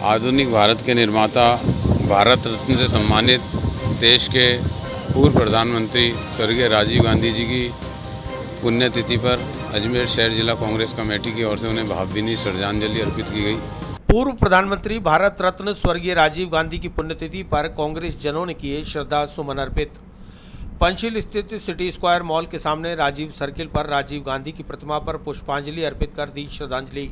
आधुनिक भारत के निर्माता, भारत रत्न से सम्मानित देश के पूर्व प्रधानमंत्री स्वर्गीय राजीव गांधी जी की पुण्यतिथि पर अजमेर शहर जिला कांग्रेस कमेटी की ओर से उन्हें भावभीनी श्रद्धांजलि अर्पित की गई। पूर्व प्रधानमंत्री भारत रत्न स्वर्गीय राजीव गांधी की पुण्यतिथि पर कांग्रेस जनों ने किए श्रद्धा सुमन अर्पित। पंचशील स्थित सिटी स्क्वायर मॉल के सामने राजीव सर्किल पर राजीव गांधी की प्रतिमा पर पुष्पांजलि अर्पित कर दी श्रद्धांजलि।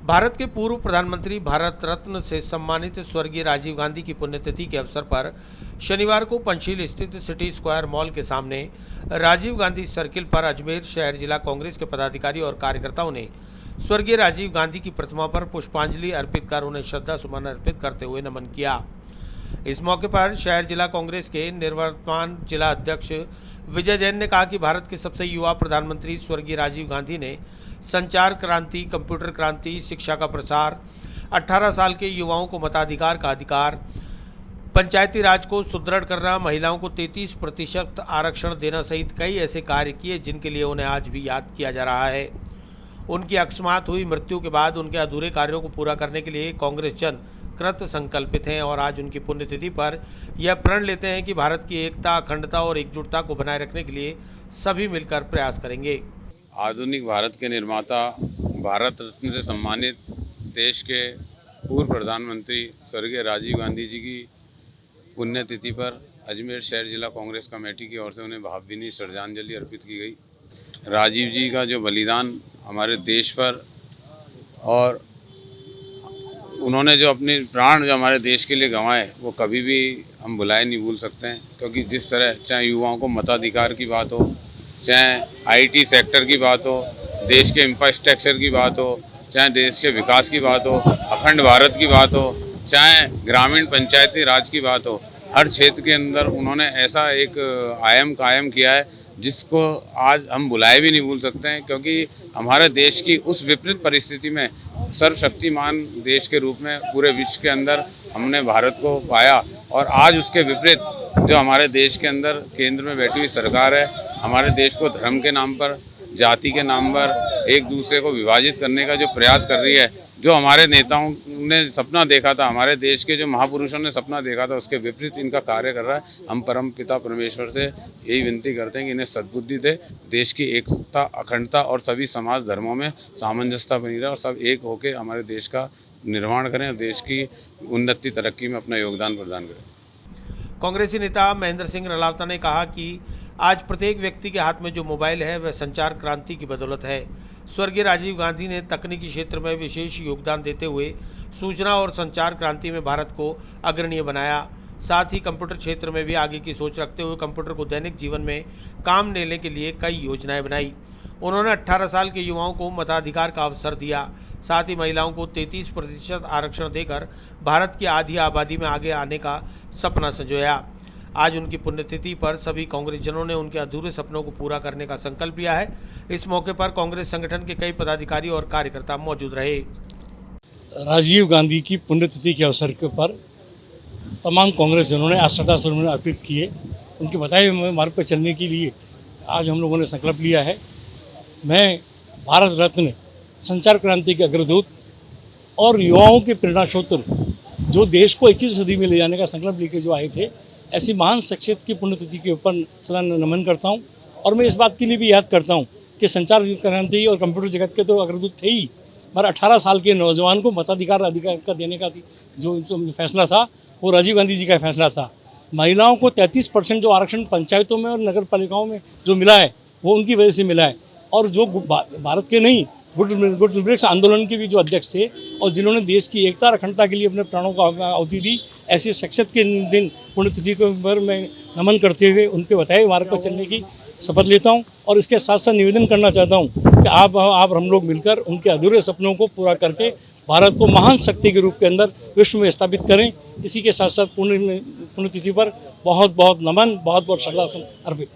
भारत के पूर्व प्रधानमंत्री भारत रत्न से सम्मानित स्वर्गीय राजीव गांधी की पुण्यतिथि के अवसर पर शनिवार को पंचशील स्थित सिटी स्क्वायर मॉल के सामने राजीव गांधी सर्किल पर अजमेर शहर जिला कांग्रेस के पदाधिकारी और कार्यकर्ताओं ने स्वर्गीय राजीव गांधी की प्रतिमा पर पुष्पांजलि अर्पित कर उन्हें श्रद्धा सुमन अर्पित करते हुए नमन किया। इस मौके पर शहर जिला कांग्रेस के निवर्तमान जिला अध्यक्ष विजय जैन ने कहा कि भारत के सबसे युवा प्रधानमंत्री स्वर्गीय राजीव गांधी ने संचार क्रांति, कंप्यूटर क्रांति, शिक्षा का प्रसार, 18 साल के युवाओं को मताधिकार का अधिकार, पंचायती राज को सुदृढ़ करना, महिलाओं को 33% आरक्षण देना सहित कई ऐसे कार्य किए जिनके लिए उन्हें आज भी याद किया जा रहा है। उनकी अकस्मात हुई मृत्यु के बाद उनके अधूरे कार्यों को पूरा करने के लिए कांग्रेस जन कृत संकल्पित हैं और आज उनकी पुण्यतिथि पर यह प्रण लेते हैं कि भारत की एकता, अखंडता और एकजुटता को बनाए रखने के लिए सभी मिलकर प्रयास करेंगे। आधुनिक भारत के निर्माता, भारत रत्न से सम्मानित देश के पूर्व प्रधानमंत्री स्वर्गीय राजीव गांधी जी की पुण्यतिथि पर अजमेर शहर जिला कांग्रेस कमेटी की ओर से उन्हें भावभीनी श्रद्धांजलि अर्पित की गई। राजीव जी का जो बलिदान हमारे देश पर और उन्होंने जो अपने प्राण जो हमारे देश के लिए गंवाए वो कभी भी हम भुलाए नहीं भूल सकते हैं, क्योंकि जिस तरह चाहे युवाओं को मताधिकार की बात हो, चाहे आईटी सेक्टर की बात हो, देश के इंफ्रास्ट्रक्चर की बात हो, चाहे देश के विकास की बात हो, अखंड भारत की बात हो, चाहे ग्रामीण पंचायती राज की बात हो, हर क्षेत्र के अंदर उन्होंने ऐसा एक आयाम कायम किया है जिसको आज हम भुलाए भी नहीं भूल सकते हैं, क्योंकि हमारे देश की उस विपरीत परिस्थिति में सर्वशक्तिमान देश के रूप में पूरे विश्व के अंदर हमने भारत को पाया और आज उसके विपरीत जो हमारे देश के अंदर केंद्र में बैठी हुई सरकार है, हमारे देश को धर्म के नाम पर, जाति के नाम पर एक दूसरे को विभाजित करने का जो प्रयास कर रही है, जो हमारे नेताओं ने सपना देखा था, हमारे देश के जो महापुरुषों ने सपना देखा था, उसके विपरीत इनका कार्य कर रहा है। हम परम पिता परमेश्वर से यही विनती करते हैं कि इन्हें सद्बुद्धि दे, देश की एकता, अखंडता और सभी समाज धर्मों में सामंजस्यता बनी रहे और सब एक होकर हमारे देश का निर्माण करें और देश की उन्नति तरक्की में अपना योगदान प्रदान करें। कांग्रेसी नेता महेंद्र सिंह रलावता ने कहा कि आज प्रत्येक व्यक्ति के हाथ में जो मोबाइल है वह संचार क्रांति की बदौलत है। स्वर्गीय राजीव गांधी ने तकनीकी क्षेत्र में विशेष योगदान देते हुए सूचना और संचार क्रांति में भारत को अग्रणीय बनाया। साथ ही कंप्यूटर क्षेत्र में भी आगे की सोच रखते हुए कंप्यूटर को दैनिक जीवन में काम लेने के लिए कई योजनाएं बनाई। उन्होंने 18 साल के युवाओं को मताधिकार का अवसर दिया। साथ ही महिलाओं को 33% आरक्षण देकर भारत की आधी आबादी में आगे आने का सपना संजोया। आज उनकी पुण्यतिथि पर सभी कांग्रेस जनों ने उनके अधूरे सपनों को पूरा करने का संकल्प लिया है। इस मौके पर कांग्रेस संगठन के कई पदाधिकारी और कार्यकर्ता मौजूद रहे। राजीव गांधी की पुण्यतिथि के अवसर के पर तमाम कांग्रेस जनों ने आज श्रद्धासुमन अर्पित किए। उनके बताए हुए मार्ग पर चलने के लिए आज हम लोगों ने संकल्प लिया है। मैं भारत रत्न, संचार क्रांति के अग्रदूत और युवाओं के प्रेरणा स्रोत जो देश को 21वीं सदी में ले जाने का संकल्प लेकर जो आए थे, ऐसी महान शख्सियत की पुण्यतिथि के ऊपर सदा नमन करता हूं। और मैं इस बात के लिए भी याद करता हूं कि संचार क्रांति और कंप्यूटर जगत के तो अग्रदूत थे ही, पर 18 साल के नौजवान को मताधिकार का देने का जो फैसला था वो राजीव गांधी जी का फैसला था। महिलाओं को 33% जो आरक्षण पंचायतों में और नगर पालिकाओं में जो मिला है वो उनकी वजह से मिला है। और जो भारत के नहीं, गुट वृक्ष आंदोलन के भी जो अध्यक्ष थे और जिन्होंने देश की एकता और अखंडता के लिए अपने प्राणों को आहुति दी, ऐसी शख्सियत के दिन पुण्यतिथि पर मैं नमन करते हुए उनके बताए मार्ग पर चलने की शपथ लेता हूं। और इसके साथ साथ निवेदन करना चाहता हूं कि आप हम लोग मिलकर उनके अधूरे सपनों को पूरा करके भारत को महान शक्ति के रूप के अंदर विश्व में स्थापित करें। इसी के साथ साथ पुण्यतिथि पर बहुत बहुत नमन, बहुत बहुत श्रद्धा अर्पित।